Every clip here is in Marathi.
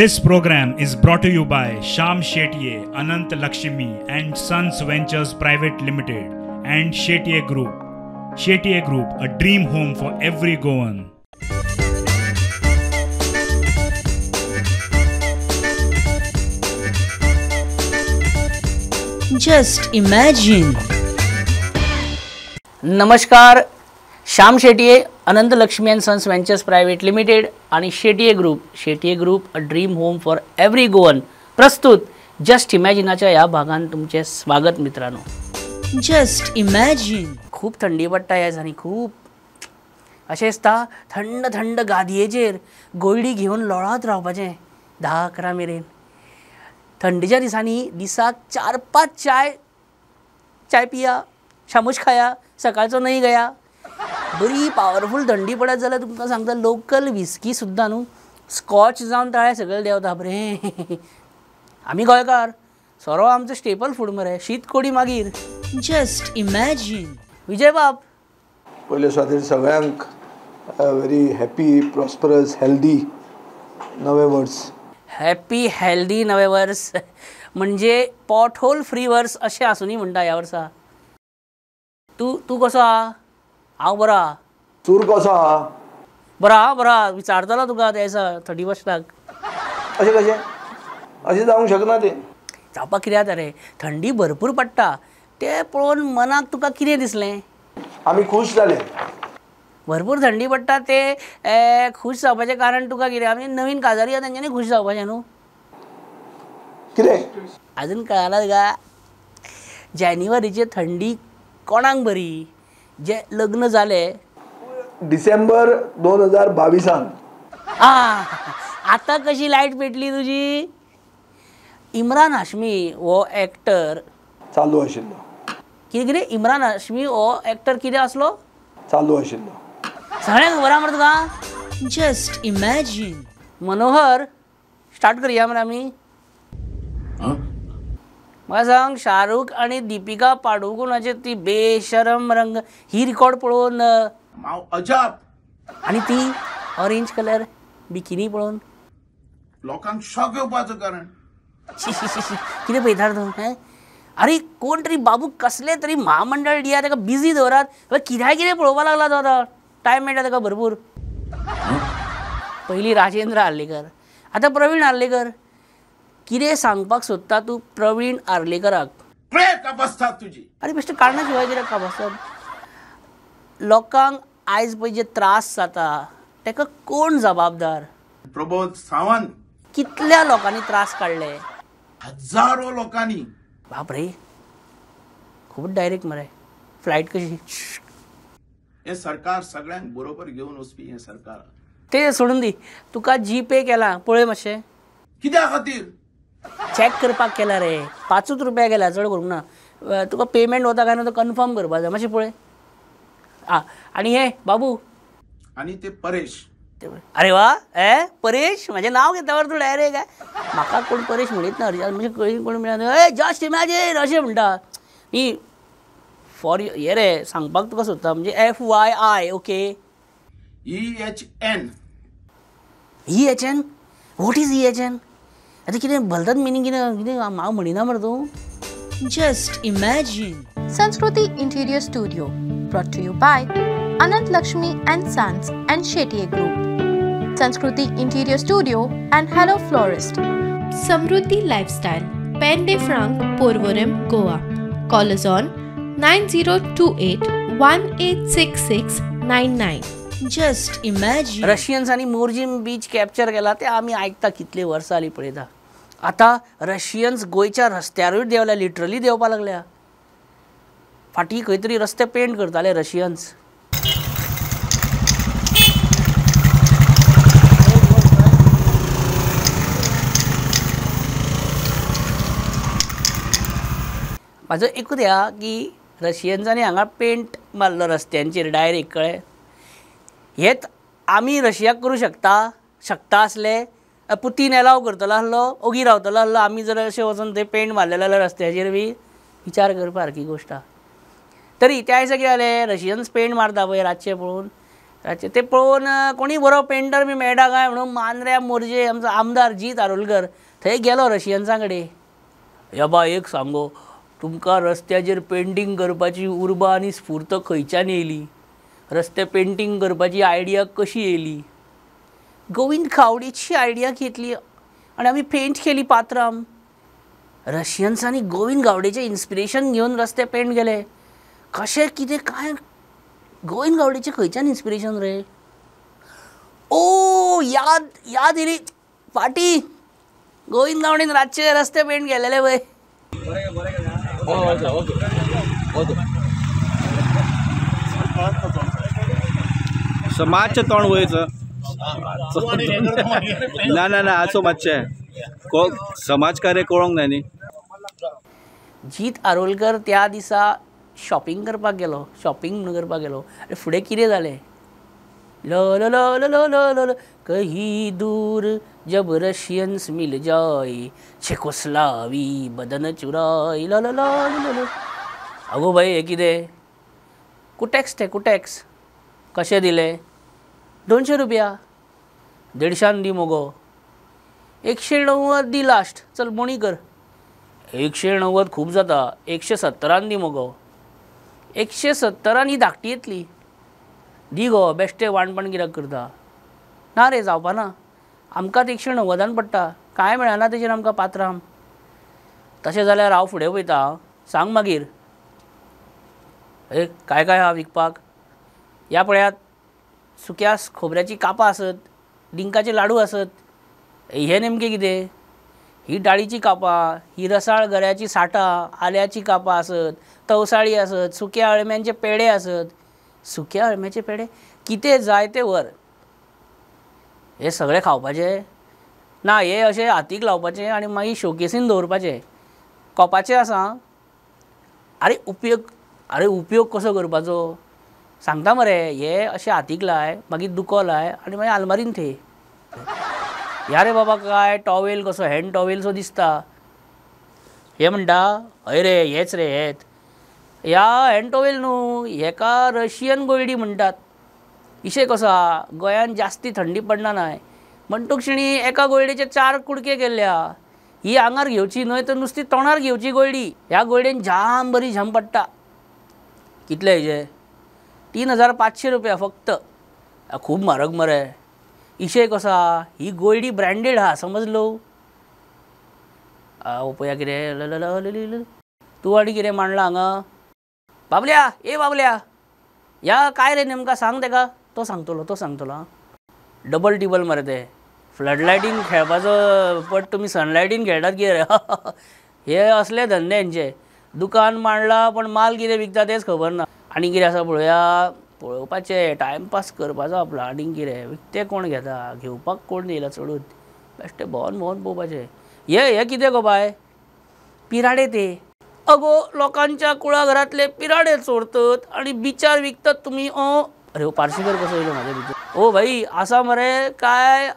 This program is brought to you by Shyam Shetye, Anant Lakshmi and Sons Ventures Private Limited and Shetye Group. Shetye Group, a dream home for every Goan. Just imagine. नमस्कार, Shyam Shetye, Anant Lakshmi and sons ventures private limited आणि Shetye group a dream home for every Goan प्रस्तुत जस्ट इमॅजिनाच्या या भागात तुमचे स्वागत मित्रांनो. Just imagine. खूप थंडी पडटा ह्या दिसांनी, खूप अशें दिसता थंड थंड गादयेचेर गोयडी घेवन लोळत रावपाचें 10-11 मेरेन. थंडीच्या दिसांनी दिसाक 4-5 चाय पिया, शामूश खाया, सकाळचो न्हय गया. बरी पावरफूल थंडी पडत जाल्यार तुमकां सांगता लोकल विस्की सुद्दां न्हू स्कॉच जावन ताळे सगळे देंवता बरें. आमी गोंयकार सोरो आमचो स्टेपल फूड मरे, शीत कोडी मागीर. Just imagine. विजय बाब, पयले स्वातीर सगळ्यांक व्हेरी हॅपी प्रॉस्परस हेल्दी नवे वर्स. हॅपी हेल्दी नवे वर्स म्हणजे पॉट होल फ्री वर्स अशें आसूनी म्हणटा ह्या वर्सा. तू कसो आहा? हांव बरो आहा. चूर कसो आहा? बरो आहा. विचारतलो तुका त्या दिसा 31 अशें कशें? अशें जावंक शकना तें. जावपाक कित्याक रे, थंडी भरपूर पडटा तें पळोवन मनाक तुका कितें दिसलें? आमी खूश जाले. भरपूर थंडी पडटा ते खूश जावपाचें कारण तुका कितें? आमी नवीन काजारी आहा तेंच्यांनी खूश जावपाचें न्हू. कितें अजून कळना तुका? जानेवारीची थंडी कोणाक बरी? जे लग्न जालें डिसेंबर 2022 आतां कशी लायट पेटली तुजी? इम्रान हाशमी हो एक्टर चालू आशिल्लो. कितें इम्रान हाशमी हो एक्टर कितें आसलो? चालू आशिल्लो. सगळ्यांक खबर आहा मरे तुका? Just imagine. मनोहर, स्टार्ट करुया मरे आमी. म्हाका सांग, शाहरुख आणि दीपिका पाडुकोनाची ती बेशरम रंग ही रिकॉर्ड पळोवन अजाप आणि ती ऑरेंज कलर बिकिनी पळोवन लोकांक शॉक येवपाचो कारण. कितें पळयता तूं? अरे कोण तरी बाबू कसले तरी महामंडळ दिया ताका बिजी दवरात. कितें पळोवपाक लागला तो आतां? टायम मेळटा ताका भरपूर. पयलीं राजेंद्र आर्लेकर, आतां प्रवीण आर्लेकर. कितें सांगपाक सोदता तूं प्रवीण आर्लेकराक? बसतात तुजी. अरे बेश्टे कारणा शिवाय कित्याक काबासतात? लोकांक आयज पळय जे त्रास जाता ताका कोण जबाबदार? प्रबोध सावंत. कितल्या लोकांनी त्रास काडले? हजारो लोकांनी. बापरे, खूब डायरेक्ट मरे. फ्लायट कशी? हे सरकार सगळ्यांक बरोबर घेवन वचपी हे सरकार. ते सोडून दी. तुका जीपे केला पळय मातशें. कित्या खातीर? चॅक करपाक केला रे. 5 रुपया गेला, चड करूंक ना. तुका पेमेंट वता काय ना तो कन्फर्म करपाक जाय. मातशें पळय. आनी हे बाबू आनी ते परेश. अरे वा, परेश म्हाजें नांव घेता वर तूं डायरेक्ट. म्हाका कोण परेश म्हणीत ना म्हणजे कळ्ळी कोण मेळना. जस्ट इमॅजिन अशें म्हणटा. ही फॉर हे रे सांगपाक तुका सोदता म्हणजे FYI. Okay, EHN. EHN? What is EHN? आतां कितें भलतच मिनींग कितें हांव म्हणिना मरे तूं. Just imagine. Sanskriti Interior Studio, brought to you by Anant Lakshmi and Sons and Shetye Group. Sanskriti Interior Studio and Hello Florist. Samruddhi Lifestyle, Pen de Franc, Porvorim, Goa. Call us on 9028 186699. Just imagine. रशियन्सांनी मोर्जिन बीच कॅप्चर केला ते आमी आयकता कितले वर्सां जालीं पळयता. आतां रशियन्स गोंयच्या रस्त्यारूय देंवल्या, लिटरली देंवपाक लागल्या. फाटीं खंय तरी रस्ते पेंट करताले रशियन्स. म्हाजो एकूच ह्या की रशियन्सांनी हांगा पेंट मारलो रस्त्यांचेर डायरेक्ट, कळ्ळें? हेच आमी रशियाक करूं शकता आसले. पुतीन एलाव करतलो आसलो, ओगी रावतलो आसलो. आमी जर अशें वचून थंय पेंट मारलेले जाल्यार रस्त्याचेर बी विचार करपा सारकी गोश्ट आहा. तरी त्या दिसा कितें जालें, रशियन्स पेंट मारता पळय रातचे पळोवन ताचे ते पळोवन कोणी बरो पेंटर बी मेळटा काय म्हणून मांद्र्या मोरजे आमचो आमदार जीत आरोलकर थंय गेलो रशियन्सां कडेन. या बा एक सांगो, तुमकां रस्त्याचेर पेंटींग करपाची उर्बा आनी स्फूर्त खंयच्यान येयली? रस्ते पेंटींग करपाची आयडिया कशी येयली? गोविंद गावडेची आयडिया घेतली आनी आमी पेंट केली पात्रांम. रशियन्सांनी गोविंद गावडेचें इन्स्पिरेशन घेवन रस्ते पेंट केले. कशें कितें काय गोविंद गावडेचें खंयच्यान इन्स्पिरेशन रे? ओ याद येयली फाटी. गोविंद गावडेन रातचे रस्ते पेंट केलेले पळय. मातशें तोंड वयचं ना ना ना आसो मातशें समाजकार्य कळोंक जाय न्ही. जीत आरोलकर त्या दिसा शॉपिंग करपाक गेलो. शॉपिंग म्हणून करपाक गेलो आनी फुडें कितें जालें? ल ल ल ल ल ल ल कहीं दूर जब रशियन्स मिल जाए चेकोस्लावी बदन चुराई ल ल ल ल. अगो भाई हे कितें? कुटॅक्स ते कुटॅक्स. कशें दिले? 200 रुपया. 150 दी मोगो. 190 दी लास्ट. चल मोणी कर. 190 खूब जाता. 170 दी मोगो. 170 ही धाकटी येतली. दी गो बेश्टे वाणपण कित्याक करता? ना रे जावपा ना. आमकां 190 पडटा. कांय मेळना तेजेर आमकां पात्रांम. तशें जाल्यार हांव फुडें वयता. सांग मागीर. काय काय आहा विकपाक? ह्या पळयात सुक्या खोबऱ्याची कापां आसत, डिंकाचे लाडू आसत. हे नेमके कितें? ही डाळीची कापां, ही रसाळ गऱ्याची साठां, आल्याची कापां आसत, तवसाळी आसत, सुक्या अळम्यांचे पेडे आसत. सुक्या अळम्याचे पेडे कितें जाय ते वर. हे सगळे खावपाचे ना. हे अशें हातीक लावपाचे आनी मागीर शोकेसीन दवरपाचे. कोपाचे आसा. अरे उपयोग कसो करपाचो सांगता मरे. हे अशें हातीक लाय, मागीर दुको लाय आनी मागीर आलमारीन थेय. ह्या रे बाबा काय टॉवेल कसो हँड टॉवेलसो दिसता. हे म्हणटा हय रे हेच रे हेच. ह्या हँड टॉवेल न्हू, हेका रशियन गोयडी म्हणटात. इशे कसो आहा, गोंयान जास्ती थंडी पडना न्हय म्हणटूक्षणी एका गोयडेचे 4 कुडके केल्ल्या. ही आंगार घेवची न्हय तर नुस्ती तोंडार घेवची गोयडी. ह्या गोयडेन जाम बरी झम पडटा. कितले हेजे? 3500 रुपया फक्त. खूब म्हारग मरे. इशे कसो आहा, ही गोयडी ब्रँडेड आहा समजलो. पळया कितें तूं आनी कितें मांडलां हांगा? बाबल्या ए बाबल्या, ह्या काय रे नेमका सांग तेका. तो सांगतलो. डबल टिबल मरे ते. फ्लडलायटीन खेळपाचो पट तुमी सनलायटीन खेळटात कितें रे? हे असले धंदे हेंचे. दुकान मांडला पण माल कितें विकता तेच खबर ना. आनी कितें आसा पळोवपाचें, टायमपास करपाचो आपलो. आनी कितें विकतें कोण घेता, घेवपाक कोण येयला चडून. बेश्टे भोंवन पळोवपाचें. हे कितें गो बाय? पिराडे ते. अगो लोकांच्या कुळाघरांतले पिराडे चोरतात आनी बिचार विकतात तुमी. अरे पार्शीकर कसो येयलो म्हाज्या भितर. ओ भाई आसा मरे काय?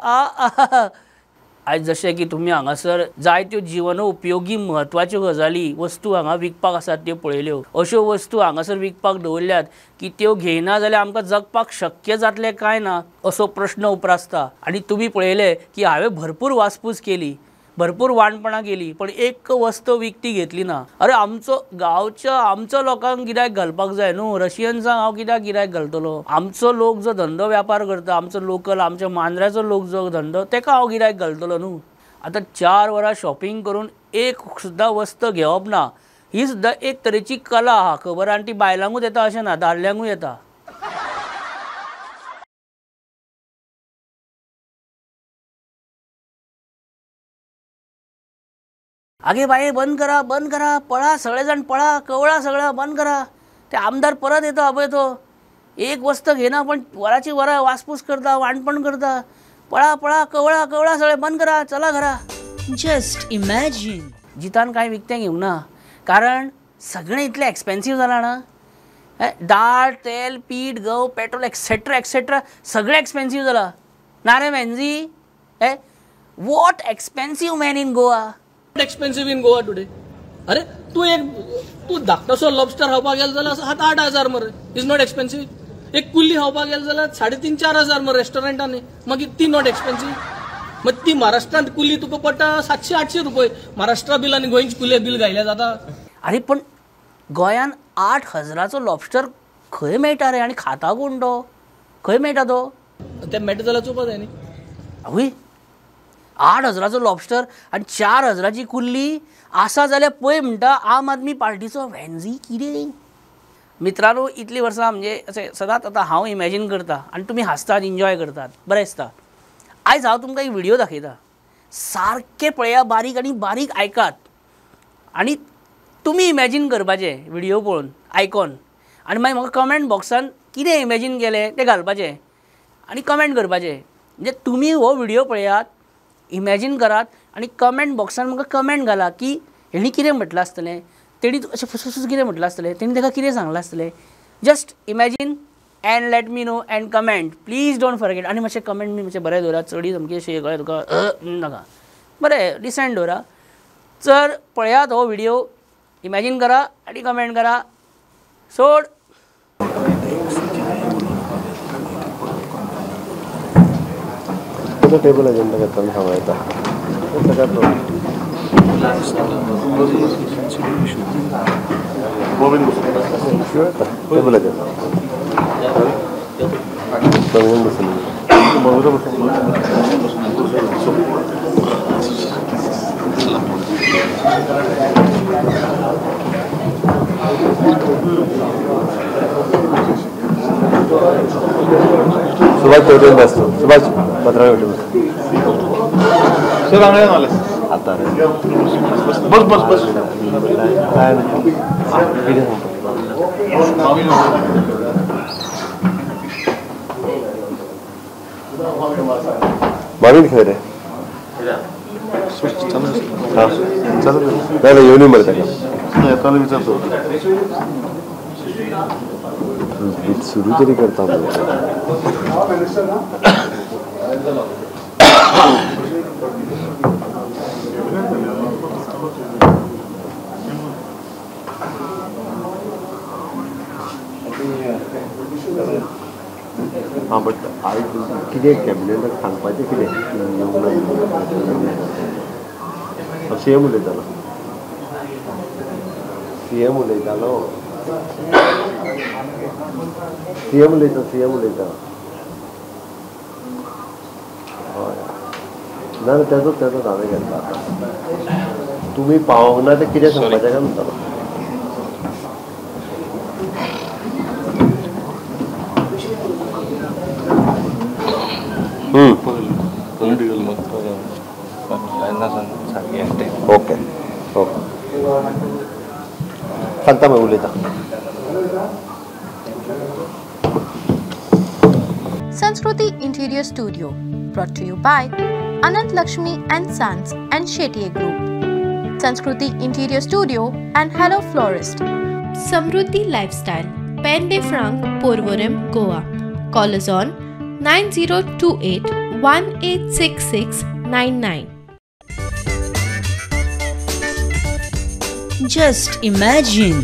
आयज जशें की तुमी हांगासर जायत्यो जिवन उपयोगी म्हत्वाच्यो गजाली वस्तू हांगा विकपाक आसात त्यो पळयल्यो. अश्यो वस्तू हांगासर विकपाक दवरल्यात की त्यो घेयना जाल्यार आमकां जगपाक शक्य जातलें काय ना असो प्रश्न उप्रासता. आनी तुमी पळयलें की हांवें भरपूर वासपूस केली, भरपूर वाणपणां केली, पण एक वस्तू विकती घेतली ना. अरे आमचो लोकांक गिरायक घालपाक जाय न्हू. रशियन्सांक हांव कित्याक गिरायक घालतलो? आमचो लोक जो धंदो वेपार करता, आमचो लोकल, आमच्या मांद्र्याचो लोक जो धंदो, तेका हांव गिरायक घालतलो न्हू. आतां 4 वरां शॉपिंग करून एक सुद्दां वस्त घेवप ना, ही सुद्दां एक तरेची कला आहा खबर. आनी ती बायलांकूच येता अशें ना, दादल्यांकूय येता. आगे बाये बंद करा पळा सगळे जाण पळा, कवळा सगळं बंद करा. ते आमदार परत येतो पळय तो. एक वस्त घेना पण वराची वरां वासपूस करता, वाणपण करता. पळा कवळा सगळे बंद करा, चला घरा. Just imagine. जितान कांय विकतें घेवंक ना, कारण सगळें इतलें एक्सपेन्सीव जालां ना. दाळ, तेल, पीठ, गंव, पेट्रोल एक्सेट्रा सगळें एक्सपेन्सीव जालां. ना रे मेन्जी? What expensive man in Goa. Expensive in Goa today. अरे तू धाकटोसो लॉबस्टर खावपाक गेलो जाल्यार 7-8 हजार मरे. Is not expensive. एक कुल्ली खावपाक गेले जाल्यार 3,500-4,000 मग रेस्टॉरंटांनी मागीर ती नॉट एक्सपेन्सिव्ह. मग ती महाराष्ट्रांत कुल्ली तुका पडटा 700-800 रुपये. महाराष्ट्रा बील आनी गोंयचे कुल्ले बील घायल्या जाता. अरे पण गोंयान 8,000चो लॉबस्टर खंय मेळटा रे आनी खाता कोण तो? खंय मेळटा तो? ते मेळटा जाल्यार चोवपा जाय न्ही. आवय 8,000चो लॉबस्टर आनी 4,000ची कुल्ली आसा जाल्यार पळय म्हणटा आम आदमी पार्टीचो व्हॅन्झी कितें. मित्रांनो, इतली वर्सां म्हणजे अशें सदांच आतां हांव इमॅजीन करता आनी तुमी हांसतात, एन्जॉय करतात, बरें दिसता. आयज हांव तुमकां एक व्हिडिओ दाखयता. सारके पळया, बारीक आनी बारीक आयकात आनी तुमी इमॅजीन करपाचें व्हिडिओ पळोवन, आयकून, आनी मागीर म्हाका कमेंट बॉक्सान कितें इमॅजीन केलें तें घालपाचें आनी कमेंट करपाचें. म्हणजे तुमी हो व्हिडिओ पळयात, इमॅजीन करात आनी कमेंट बॉक्सान म्हाका कमेंट घाला की हेणी कितें म्हटलें आसतलें, तेणी अशें फुसफुस कितें म्हटलें आसतलें, तेणी ताका कितें सांगलें आसतलें. Just imagine and let me know end comment. Please don't forget. आनी मातशें कमेंट बी मातशें बरें दवरात, चडी सामकी अशी कळ्ळें तुका नाका, बरें डिसेंट दवरा. चर पळयात हो व्हिडिओ, इमॅजीन करा आनी कमेंट करा. सोड. टेबल एजेंडा घेतना सांगायचा टेबल एजेंडा सुभाष हॉटेल असतो. सुभाष पत्रा हॉटेल सर आंगळे आले आता बस बस बस काय मामीन खरे हां चालेल नाही येऊन मिळतं का येताना विचारतो. सुरू तरी करता हां बट आयज कितें कॅबिनेटाक सांगपाचें कितें सीएम उलयतालो सीएम उलयता हय ना तेजोच हांवें घेतला. तुमी पावोंक ना तें कितें सांगपाचें काय म्हणटालो. ओके ओके सांगता मागीर उलयता. Sanskriti Interior Studio, brought to you by Anant Lakshmi and Sons and Shetye Group. Sanskriti Interior Studio and Hello Florist. Samruddhi Lifestyle, Pen de Franc, Porvorim, Goa. Call us on 9028 186699. Just imagine.